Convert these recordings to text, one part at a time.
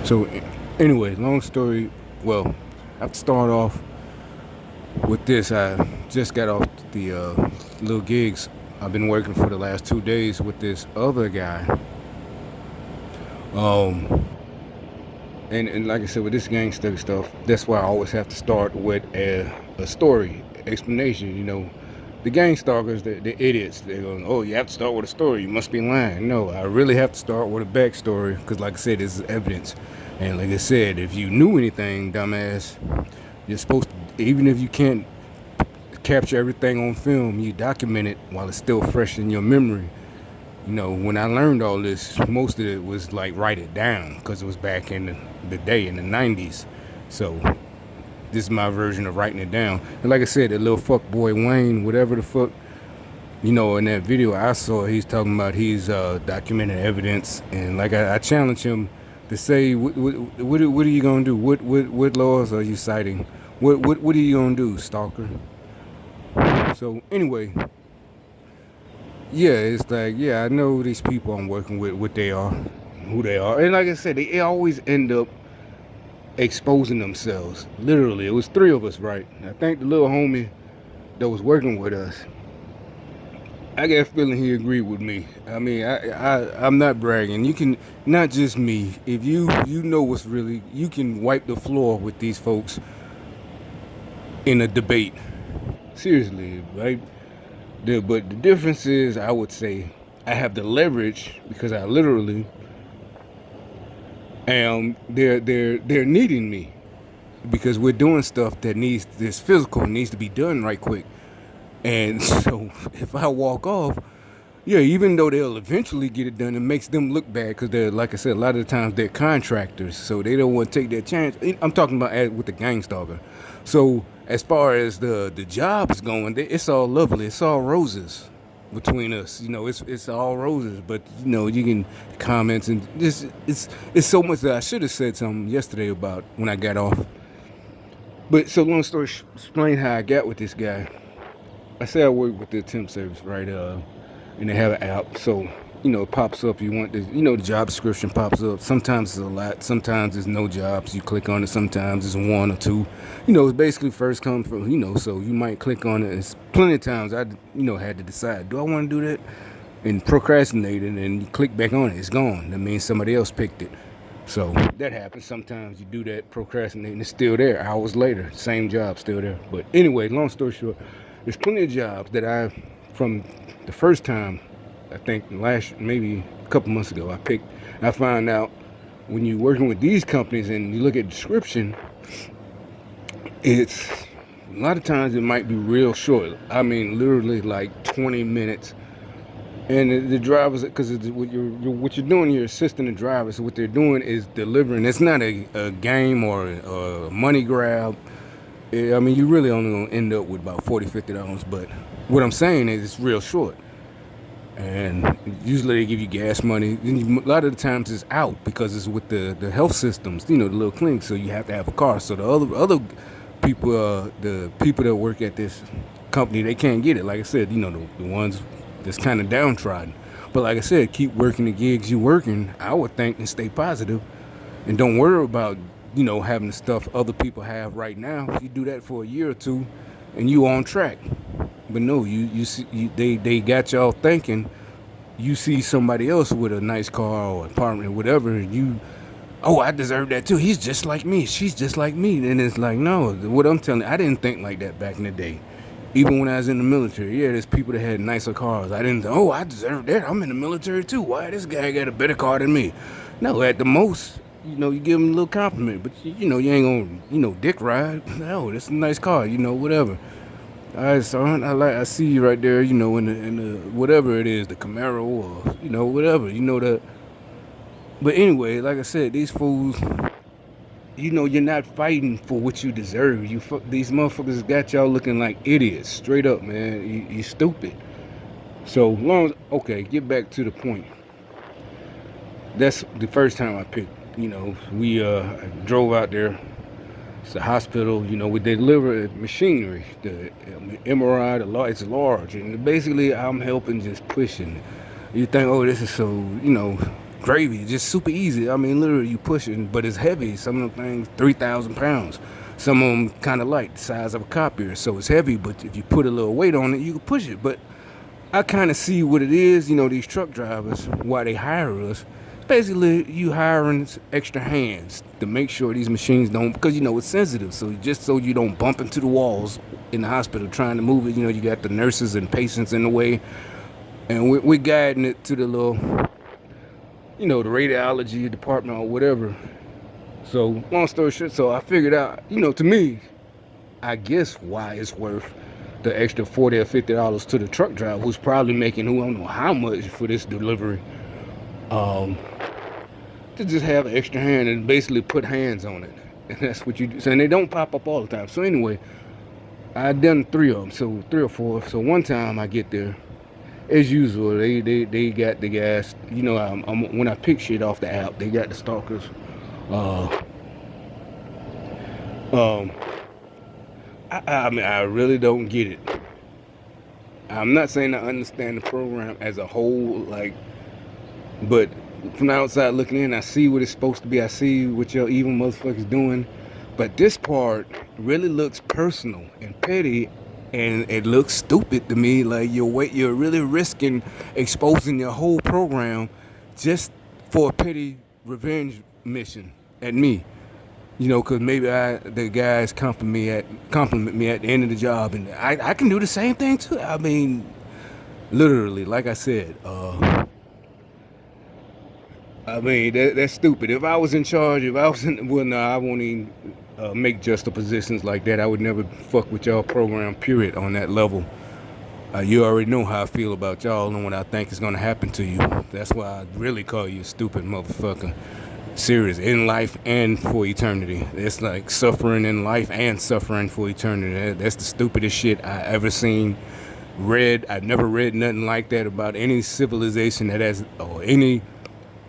So, anyway, long story. Well, I have to start off with this. I just got off the little gigs I've been working for the last 2 days with this other guy. Um, and like I said, with this gangster stuff, that's why I always have to start with a story explanation. The gang stalkers, the idiots, they're going, oh, you have to start with a story. You must be lying. No, I really have to start with a backstory because, like I said, this is evidence. And like I said, if you knew anything, dumbass, you're supposed to, even if you can't capture everything on film, you document it while it's still fresh in your memory. When I learned all this, most of it was like write it down because it was back in the day in the 90s. So this is my version of writing it down. And like I said, the little fuck boy Wayne, whatever the fuck, in that video I saw, he's talking about he's documenting evidence. And like I challenge him to say, what are you going to do? What laws are you citing? What are you going to do, stalker? So anyway, yeah, it's like, yeah, I know these people I'm working with, what they are, who they are. And like I said, they always end up exposing themselves. Literally, it was three of us, right? I think the little homie that was working with us, I got a feeling he agreed with me. I mean, I'm not bragging. You can, not just me. If you know what's really, you can wipe the floor with these folks in a debate. Seriously, right? But the difference is, I would say, I have the leverage because I literally am. They're needing me because we're doing stuff that needs this physical needs to be done right quick. And so if I walk off, yeah, even though they'll eventually get it done, it makes them look bad because they're, like I said, a lot of the times they're contractors, so they don't want to take that chance. I'm talking about with the gang stalker. So as far as the job is going, it's all lovely. It's all roses between us. It's all roses. But you can comments and this it's so much that I should have said something yesterday about when I got off. But so long story, explain how I got with this guy. I say I work with the temp service, right? And they have an app, so it pops up. You want this, the job description pops up. Sometimes it's a lot, sometimes there's no jobs. You click on it, sometimes it's one or two. It's basically first come from. So you might click on it. It's plenty of times I had to decide, do I want to do that, and procrastinated, and you click back on it, it's gone. That means somebody else picked it. So that happens. Sometimes you do that, procrastinating, it's still there hours later, same job still there. But anyway, long story short, there's plenty of jobs that from the first time, I think maybe a couple months ago, I found out when you're working with these companies and you look at description, it's a lot of times it might be real short. I mean, literally like 20 minutes. And the drivers, because what you're doing, you're assisting the drivers. So what they're doing is delivering. It's not a game or a money grab. I mean, you really only gonna end up with about $40, $50. But what I'm saying is, it's real short. And usually they give you gas money. A lot of the times it's out because it's with the health systems, the little clinics. So you have to have a car. So the other people, the people that work at this company, they can't get it. Like I said, the ones that's kind of downtrodden. But like I said, keep working the gigs you working, I would think, and stay positive, and don't worry about having the stuff other people have right now. You do that for a year or two, and you on track. But no, you see, they got y'all thinking. You see somebody else with a nice car or apartment or whatever, and oh, I deserve that too. He's just like me. She's just like me. And it's like, no, what I'm telling you, I didn't think like that back in the day. Even when I was in the military, yeah, there's people that had nicer cars. I didn't think, oh, I deserve that. I'm in the military too. Why this guy got a better car than me? No, at the most, you give him a little compliment, but you ain't gonna, dick ride. No, that's a nice car, whatever. All right, son, I see you right there, in the whatever it is, the Camaro or whatever, that. But anyway, like I said, these fools, you're not fighting for what you deserve. These motherfuckers got y'all looking like idiots, straight up, man. You stupid. So long as, okay, get back to the point. That's the first time I picked. We drove out there. It's a hospital. We deliver machinery. The MRI, it's large, and basically I'm helping, just pushing. You think, oh, this is so, gravy, just super easy. I mean, literally, you push it, but it's heavy. Some of them things, 3,000 pounds. Some of them kind of light, the size of a copier. So it's heavy, but if you put a little weight on it, you can push it. But I kind of see what it is, these truck drivers, why they hire us. Basically, you hiring extra hands to make sure these machines don't, because it's sensitive. So just so you don't bump into the walls in the hospital trying to move it, you got the nurses and patients in the way, and we're guiding it to the little, the radiology department or whatever. So long story short, so I figured out, to me, I guess why it's worth the extra $40 or $50 to the truck driver who's probably making who I don't know how much for this delivery. To just have an extra hand and basically put hands on it. And that's what you do. So, and they don't pop up all the time. So anyway, I done 3 of them, so 3 or 4. So one time I get there, as usual, they got the gas. When I pick shit off the app, they got the stalkers. I mean, I really don't get it. I'm not saying I understand the program as a whole, but from the outside looking in, I see what it's supposed to be. I see what y'all evil motherfuckers doing. But this part really looks personal and petty, and it looks stupid to me. Like you're really risking exposing your whole program just for a petty revenge mission at me. Because maybe the guys compliment me at the end of the job, and I can do the same thing too. I mean, literally, like I said, that's stupid. If I was in charge, well, no, I won't even make juxtapositions like that. I would never fuck with y'all program, period, on that level. You already know how I feel about y'all and what I think is going to happen to you. That's why I really call you a stupid motherfucker. Serious, in life and for eternity. It's like suffering in life and suffering for eternity. That's the stupidest shit I ever seen, read. I've never read nothing like that about any civilization that has, or any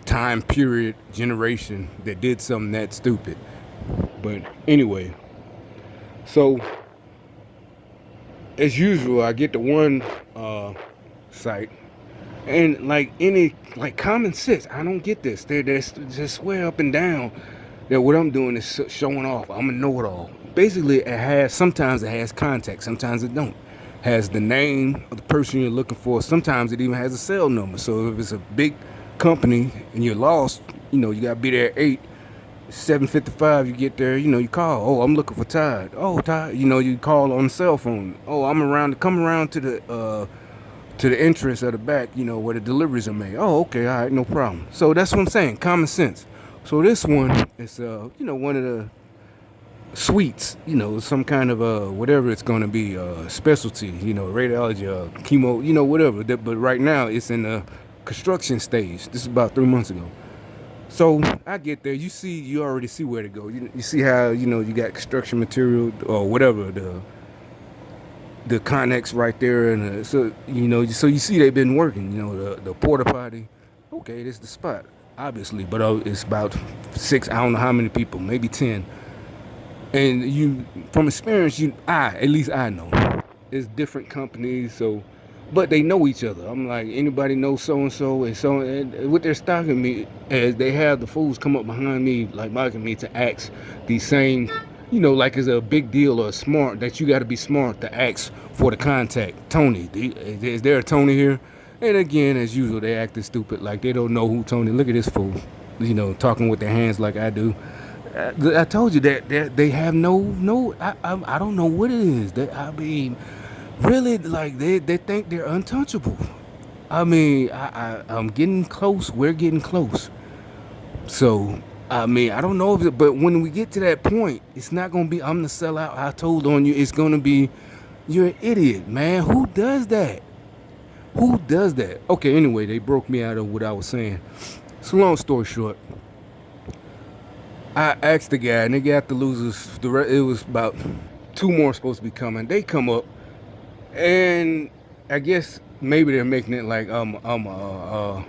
time period, generation that did something that stupid. But anyway, so as usual, I get to one site, and like common sense, I don't get this. They just swear up and down that what I'm doing is showing off. I'm a know-it-all. Basically, sometimes it has contact, sometimes it don't. Has the name of the person you're looking for. Sometimes it even has a cell number. So if it's a big company and you're lost, you gotta be there at 8, 7:55. You get there, you call. Oh, I'm looking for Todd. Oh, Todd. You call on the cell phone. Oh, I'm around. Come around to the entrance of the back. Where the deliveries are made. Oh, okay, all right, no problem. So that's what I'm saying. Common sense. So this one is one of the suites. Some kind of whatever it's gonna be, specialty. Radiology, chemo. Whatever. But right now it's in the construction stage. This is about 3 months ago. So I get there. You already see where to go. You see how you got construction material or whatever, the Connex right there, and so you see they've been working. The porta potty. Okay, this is the spot, obviously, but it's about 6. I don't know how many people, maybe 10. And from experience, at least I know, it's different companies, so. But they know each other. I'm like, anybody know so-and-so, and what they're stalking me as they have the fools come up behind me, like mocking me, to ask these same, like it's a big deal or smart, that you got to be smart to ask for the contact. Tony, is there a Tony here? And again, as usual, they acting stupid, like they don't know who Tony. Look at this fool, talking with their hands like I do. I told you that they have I don't know what it is. Really, like they think they're untouchable. I mean, I'm getting close. We're getting close. So, I mean, I don't know but when we get to that point, it's not gonna be I'm the sellout. I told on you. It's gonna be you're an idiot, man. Who does that? Who does that? Okay. Anyway, they broke me out of what I was saying. So long story short, I asked the guy, and they got the losers. It was about 2 more supposed to be coming. They come up. And I guess maybe they're making it like I'm a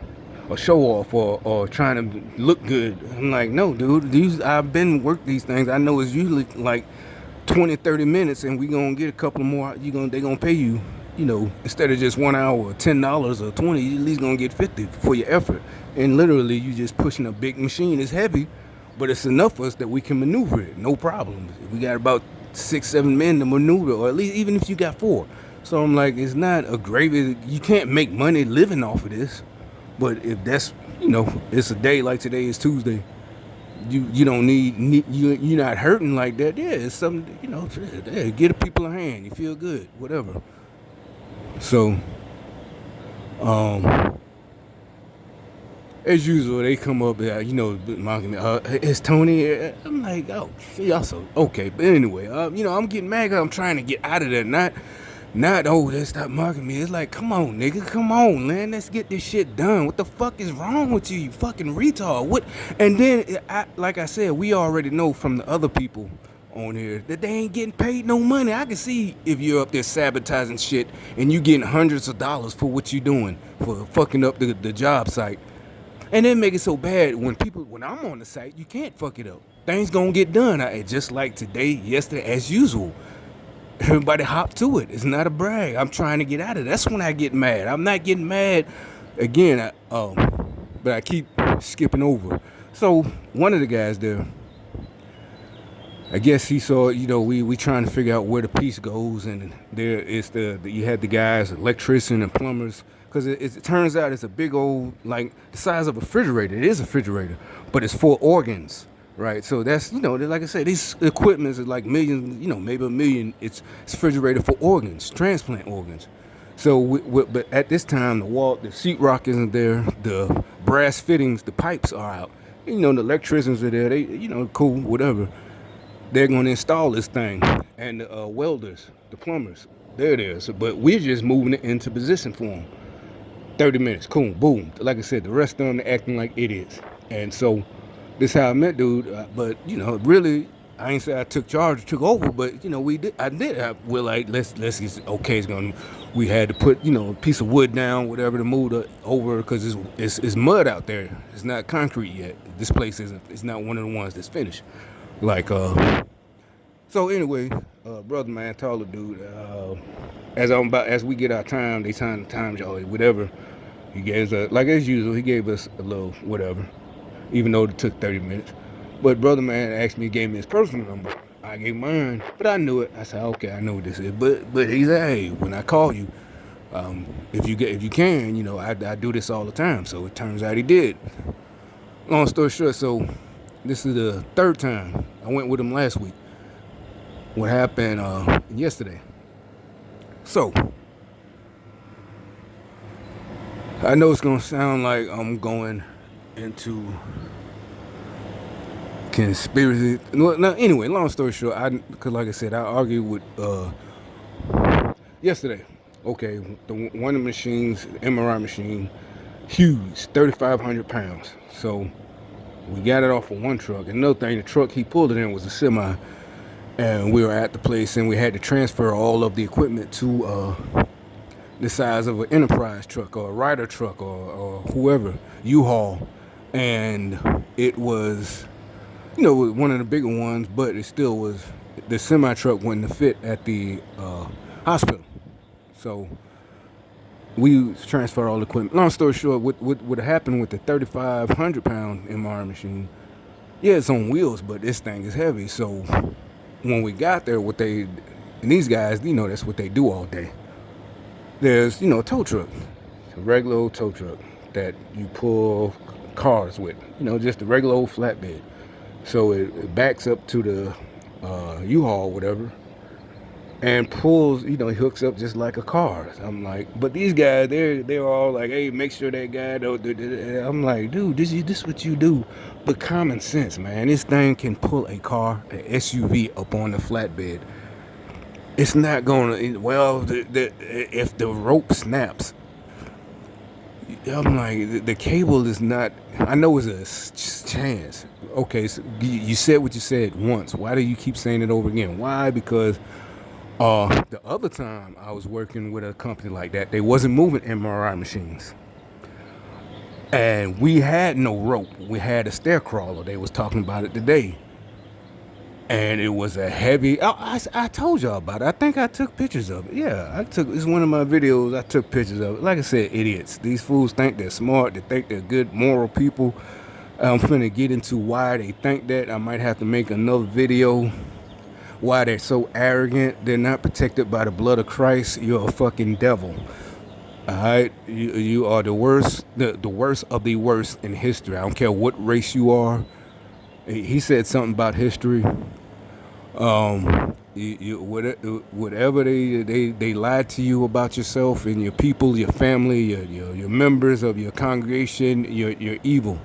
show off or trying to look good. I'm like, no, dude. I've been working these things. I know it's usually like 20, 30 minutes, and we gonna get a couple more. They gonna pay you. instead of just 1 hour or $10 or 20, you at least gonna get 50 for your effort. And literally, you just pushing a big machine. It's heavy, but it's enough for us that we can maneuver it, no problems. We got about 6, 7 men to maneuver, or at least even if you got four. So I'm like, it's not a gravy. You can't make money living off of this. But if that's, it's a day like today is Tuesday. You don't need you're not hurting like that. Yeah, it's something, yeah, get the people a hand. You feel good, whatever. So, um, as usual, they come up, mocking me. It's Tony. I'm like, oh, y'all so okay. But anyway, I'm getting mad because I'm trying to get out of there. Not, oh, they stop mocking me. It's like, come on, nigga, come on, man, let's get this shit done. What the fuck is wrong with you, you fucking retard? What? And then, like I said, we already know from the other people on here that they ain't getting paid no money. I can see if you're up there sabotaging shit and you getting hundreds of dollars for what you doing, for fucking up the job site. And then make it so bad when I'm on the site, you can't fuck it up. Things gonna get done. Just like today, yesterday, as usual. Everybody hop to it. It's not a brag. I'm trying to get out of it. That's when I get mad. I'm not getting mad again, but I keep skipping over. So one of the guys there, I guess he saw, we trying to figure out where the piece goes, and there is you had the guys, electrician and plumbers, because it turns out it's a big old, like the size of a refrigerator. It is a refrigerator, but it's for organs. Right, so that's, like I said, these equipments are like millions, maybe $1 million. It's refrigerated for organs, transplant organs. So, but at this time, the sheetrock isn't there, the brass fittings, the pipes are out. The electricians are there, they, cool, whatever. They're going to install this thing, and the welders, the plumbers, they're there. So, but we're just moving it into position for them. 30 minutes, cool, boom. Like I said, the rest of them are acting like idiots, and so. This how I met dude, but really, I ain't say I took charge, took over, but we did. We're like, let's get okay. We had to put a piece of wood down, whatever, to move over because it's mud out there. It's not concrete yet. This place isn't. It's not one of the ones that's finished. Like So anyway, brother man, taller dude. As we get our time, they time y'all whatever. He gave us like as usual. He gave us a little whatever. Even though it took 30 minutes. But brother man asked me, gave me his personal number. I gave mine, but I knew it. I said, okay, I know what this is. But he said, hey, when I call you, if you can, I do this all the time. So it turns out he did. Long story short, so this is the third time. I went with him last week. What happened yesterday? So I know it's gonna sound like I'm going into conspiracy. Now, anyway, long story short, because like I said, I argued with yesterday. Okay, one of the machines, MRI machine, huge, 3,500 pounds. So we got it off of one truck. Another thing, the truck he pulled it in was a semi, and we were at the place, and we had to transfer all of the equipment to the size of an enterprise truck or a Ryder truck or whoever, U-Haul. And it was, one of the bigger ones, but it still was, the semi truck wouldn't fit at the hospital. So we transferred all the equipment. Long story short, what happened with the 3,500 pound MR machine, yeah, it's on wheels, but this thing is heavy. So when we got there, and these guys, that's what they do all day. There's, a tow truck, a regular old tow truck that you pull cars with, just a regular old flatbed. So it backs up to the U-Haul, whatever, and pulls, he hooks up just like a car. I'm like, but these guys, they're all like, hey, make sure that guy don't do that. I'm like, dude, this is what you do. But common sense, man. This thing can pull a car, an SUV up on the flatbed. It's not gonna, if the rope snaps, I'm like, the cable is not, I know it's a chance. Okay, so you said what you said once. Why do you keep saying it over again? Why? Because the other time I was working with a company like that, they wasn't moving MRI machines. And we had no rope. We had a stair crawler. They was talking about it today. and it was a heavy. I told y'all about it. I think I took pictures of it. Yeah, I took. It's one of my videos. I took pictures of it. Like I said, idiots. These fools think they're smart. They think they're good, moral people. I'm finna get into why they think that. I might have to make another video. Why they're so arrogant. They're not protected by the blood of Christ. You're a fucking devil. All right, you are the worst, the worst of the worst in history. I don't care what race you are. He said something about history. Whatever they lied to you about yourself and your people, your family, your members of your congregation, you're evil.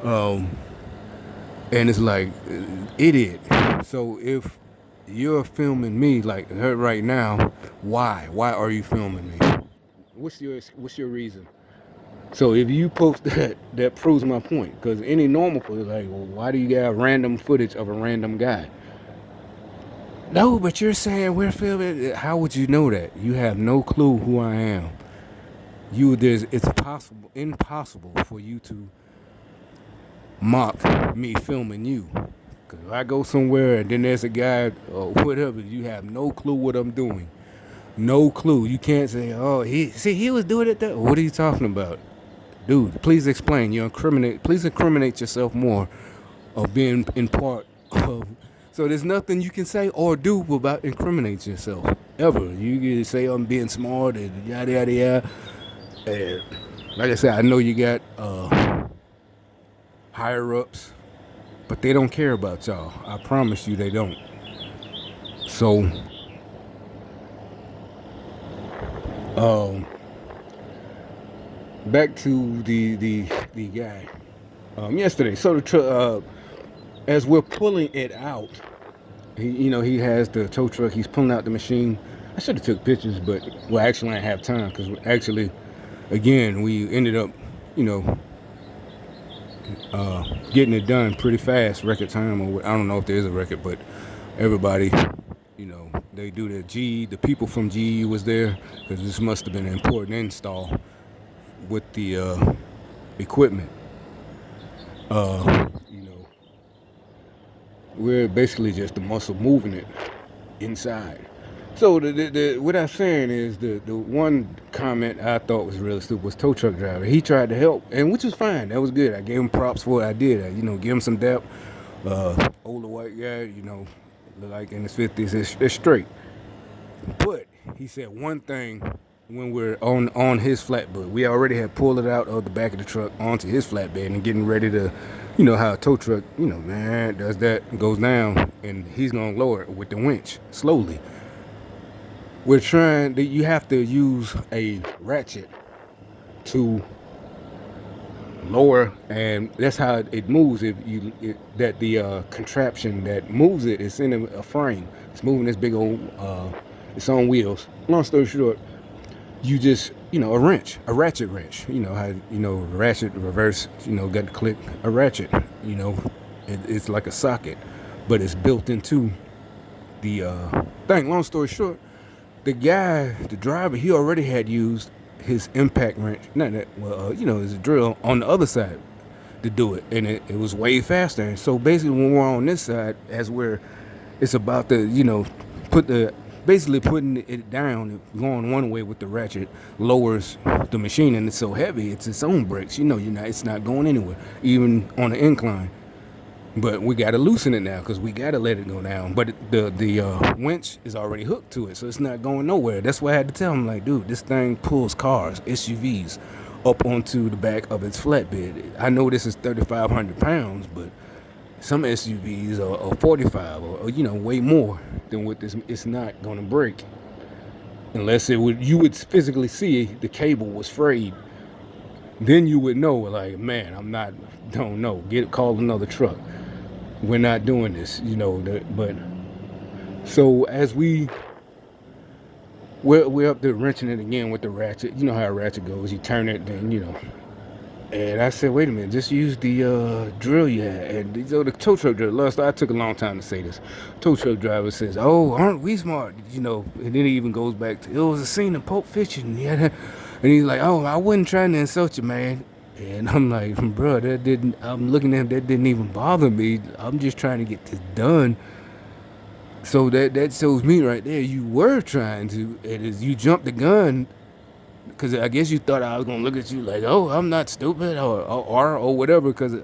And it's like, idiot. So if you're filming me like her right now, why are you filming me? What's your reason? So if you post that, that proves my point. Because any normal person is like, well, why do you got random footage of a random guy? No, but you're saying we're filming. How would you know that? You have no clue who I am. It's impossible for you to mock me filming you. Cause if I go somewhere and then there's a guy or whatever, you have no clue what I'm doing. No clue. You can't say, oh, he was doing it that. What are you talking about? Dude, please explain. Please incriminate yourself more of being in part of. So there's nothing you can say or do about incriminating yourself ever. You can say I'm being smart and yada yada yada. And like I said, I know you got higher ups, but they don't care about y'all. I promise you, they don't. So, back to the guy yesterday. So as we're pulling it out, he has the tow truck. He's pulling out the machine. I should have took pictures, but well, actually, I didn't have time because actually, again, we ended up, you know, getting it done pretty fast, record time. Or I don't know if there is a record, but everybody, they do the people from GE was there because this must have been an important install with the equipment. You know, we're basically just the muscle moving it inside. So what I'm saying is the one comment I thought was really stupid was tow truck driver. He tried to help, and which was fine. That was good. I gave him props for what I did. Give him some depth. Older white guy, like in his 50s, it's straight. But he said one thing when we're on his flatbed. We already had pulled it out of the back of the truck onto his flatbed and getting ready to, how a tow truck, man, does that, goes down, and he's gonna lower it with the winch slowly. You have to use a ratchet to lower, and that's how it moves. The contraption that moves it is in a frame. It's moving this big old, it's on wheels. Long story short, you just, a ratchet wrench. How, ratchet, reverse, got to click a ratchet. It's like a socket, but it's built into the thing. Long story short, the driver, he already had used his impact wrench, his drill on the other side to do it, and it was way faster. And so basically, when we're on this side, it's about to, basically putting it down, going one way with the ratchet lowers the machine, and it's so heavy, it's its own brakes. It's not going anywhere, even on an incline. But we got to loosen it now because we got to let it go down. But the winch is already hooked to it, so it's not going nowhere. That's why I had to tell him, like, dude, this thing pulls cars, SUVs, up onto the back of its flatbed. I know this is 3,500 pounds, but some SUVs are 45 or way more than what this. It's not going to break unless you would physically see the cable was frayed. Then you would know, like, man, don't know. Call another truck. We're not doing this, but so as we're up there wrenching it again with the ratchet. You know how a ratchet goes. You turn it, then, and I said, wait a minute, just use the drill you had. And the tow truck driver, I took a long time to say this. Tow truck driver says, oh, aren't we smart? And then he even goes back to, it was a scene of Pulp Fiction. And he's like, oh, I wasn't trying to insult you, man. And I'm like, bro, I'm looking at him, that didn't even bother me. I'm just trying to get this done. So that shows me right there you were trying to. It is you jumped the gun because I guess you thought I was gonna look at you like, oh, I'm not stupid or whatever. Because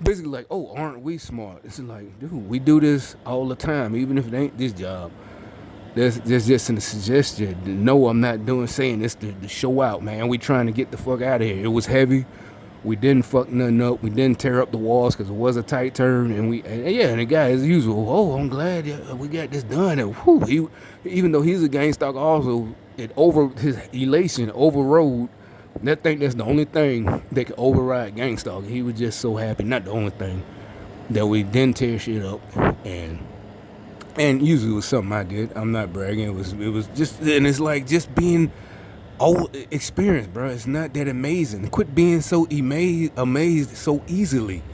basically like, oh, aren't we smart? It's like, dude, we do this all the time, even if it ain't this job. There's just a suggestion. No, I'm not doing saying this to show out, man. We trying to get the fuck out of here. It was heavy. We didn't fuck nothing up. We didn't tear up the walls because it was a tight turn. And the guy as usual. Oh, I'm glad we got this done. And even though he's a gang stalker, also his elation overrode. That thing that's the only thing that could override gang stalking. He was just so happy. Not the only thing that we didn't tear shit up and. And usually it was something I did. I'm not bragging. It was just, and it's like just being old experience, bro. It's not that amazing. Quit being so amazed so easily.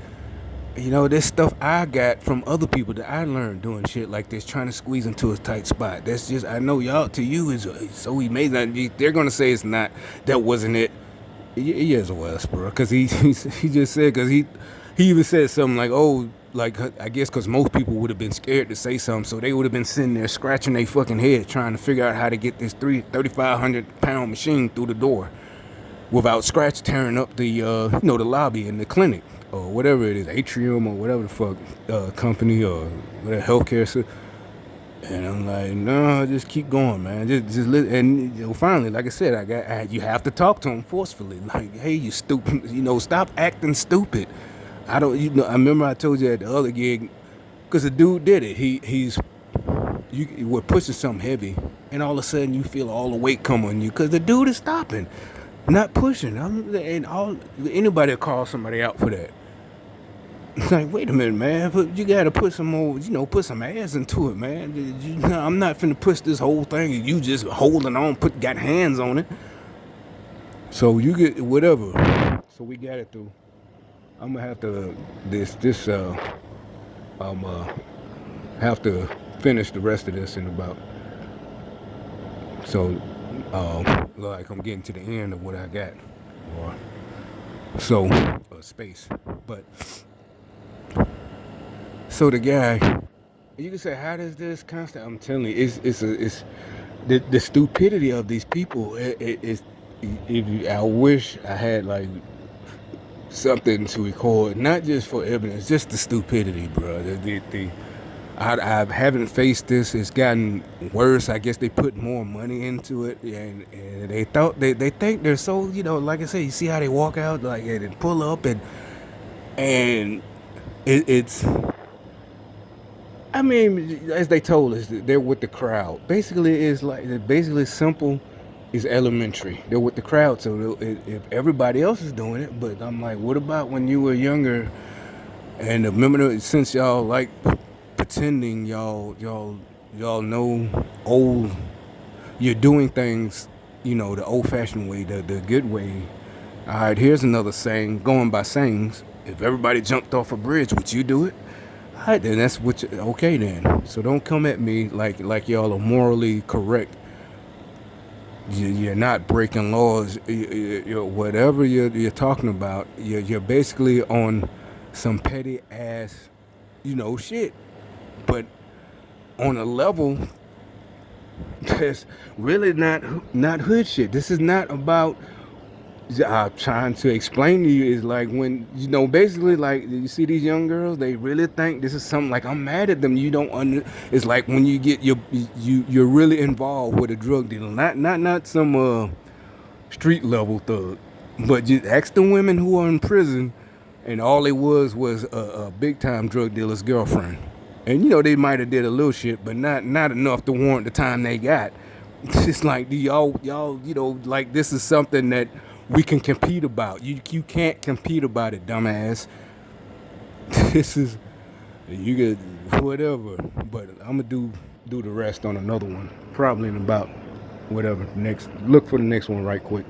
You know, there's stuff I got from other people that I learned doing shit like this, trying to squeeze into a tight spot. That's just, I know y'all, to you, is so amazing. They're going to say it's not. That wasn't it. Yes, it was, bro. Because he just said, because he even said something like, oh, like, I guess because most people would have been scared to say something, so they would have been sitting there scratching their fucking head trying to figure out how to get this 3,500-pound machine through the door without scratch tearing up the the lobby in the clinic or whatever it is, atrium or whatever the fuck company or whatever healthcare. And I'm like, no, just keep going, man. Just listen. And finally, like I said, you have to talk to him forcefully. Like, hey, you stupid, stop acting stupid. I don't, I remember I told you at the other gig, because the dude did it. We're pushing something heavy, and all of a sudden you feel all the weight come on you, because the dude is stopping, not pushing. Anybody will call somebody out for that. It's like, wait a minute, man. But you gotta put some more, put some ass into it, man. I'm not finna push this whole thing and you just holding on, got hands on it. So you get whatever. So we got it through. I'm gonna have to have to finish the rest of this in about. So, like I'm getting to the end of what I got, or so space, but. So the guy, you can say, how does this constant? I'm telling you, it's the stupidity of these people. I wish I had like something to record, not just for evidence, just the stupidity, bro. I haven't faced this. It's gotten worse. I guess they put more money into it, and they think they're so, like I said, you see how they walk out, like, and they pull up, and it's. I mean, as they told us, they're with the crowd. Basically, simple, is elementary. They're with the crowd, so if everybody else is doing it, but I'm like, what about when you were younger? And remember, since y'all like pretending, y'all know old, you're doing things, the old-fashioned way, the good way. All right, here's another saying, going by sayings. If everybody jumped off a bridge, would you do it? All right, then that's okay then. So don't come at me like y'all are morally correct. You're not breaking laws. Whatever you're talking about, you're basically on some petty ass, shit. But on a level that's really not hood shit. This is not about. Trying to explain to you is like when basically like you see these young girls, they really think this is something like I'm mad at them. You don't It's like when you get you're really involved with a drug dealer, not some street level thug, but just ask the women who are in prison, and all it was a big time drug dealer's girlfriend, and they might have did a little shit, but not enough to warrant the time they got. It's like y'all like this is something that we can compete about. You can't compete about it, dumbass. This is you get whatever, but I'm gonna do the rest on another one, probably in about whatever next. Look for the next one right quick.